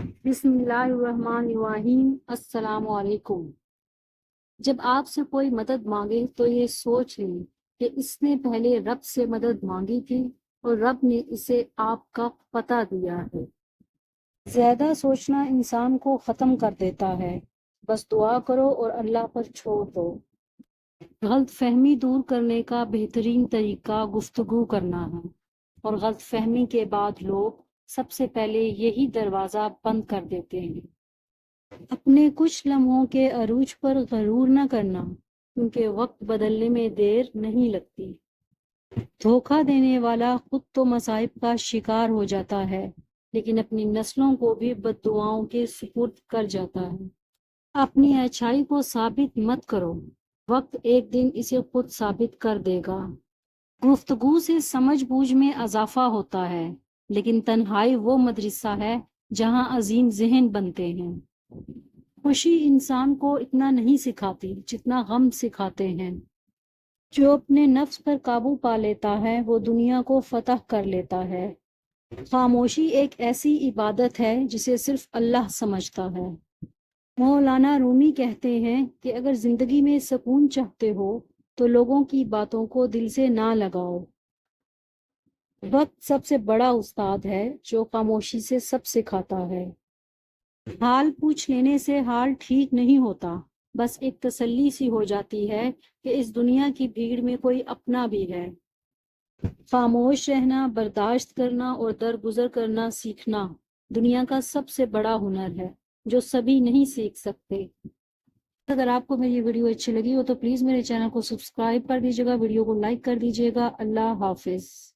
بسم اللہ الرحمن الرحیم۔ السلام علیکم۔ جب آپ سے کوئی مدد مانگے تو یہ سوچ لیں کہ اس نے پہلے رب سے مدد مانگی تھی اور رب نے اسے آپ کا پتہ دیا ہے۔ زیادہ سوچنا انسان کو ختم کر دیتا ہے۔ بس دعا کرو اور اللہ پر چھوڑ دو۔ غلط فہمی دور کرنے کا بہترین طریقہ گفتگو کرنا ہے، اور غلط فہمی کے بعد لوگ سب سے پہلے یہی دروازہ بند کر دیتے ہیں۔ اپنے کچھ لمحوں کے عروج پر غرور نہ کرنا، کیونکہ وقت بدلنے میں دیر نہیں لگتی۔ دھوکہ دینے والا خود تو مصائب کا شکار ہو جاتا ہے، لیکن اپنی نسلوں کو بھی بددعاؤں کے سپرد کر جاتا ہے۔ اپنی اچھائی کو ثابت مت کرو، وقت ایک دن اسے خود ثابت کر دے گا۔ گفتگو سے سمجھ بوجھ میں اضافہ ہوتا ہے، لیکن تنہائی وہ مدرسہ ہے جہاں عظیم ذہن بنتے ہیں۔ خوشی انسان کو اتنا نہیں سکھاتی جتنا غم سکھاتے ہیں۔ جو اپنے نفس پر قابو پا لیتا ہے وہ دنیا کو فتح کر لیتا ہے۔ خاموشی ایک ایسی عبادت ہے جسے صرف اللہ سمجھتا ہے۔ مولانا رومی کہتے ہیں کہ اگر زندگی میں سکون چاہتے ہو تو لوگوں کی باتوں کو دل سے نہ لگاؤ۔ وقت سب سے بڑا استاد ہے جو خاموشی سے سب سکھاتا ہے۔ حال پوچھ لینے سے حال ٹھیک نہیں ہوتا، بس ایک تسلی سی ہو جاتی ہے کہ اس دنیا کی بھیڑ میں کوئی اپنا بھی ہے۔ خاموش رہنا، برداشت کرنا اور درگزر کرنا سیکھنا دنیا کا سب سے بڑا ہنر ہے جو سبھی نہیں سیکھ سکتے۔ اگر آپ کو میری ویڈیو اچھی لگی ہو تو پلیز میرے چینل کو سبسکرائب کر دیجیے گا، ویڈیو کو لائک کر دیجیے گا۔ اللہ حافظ۔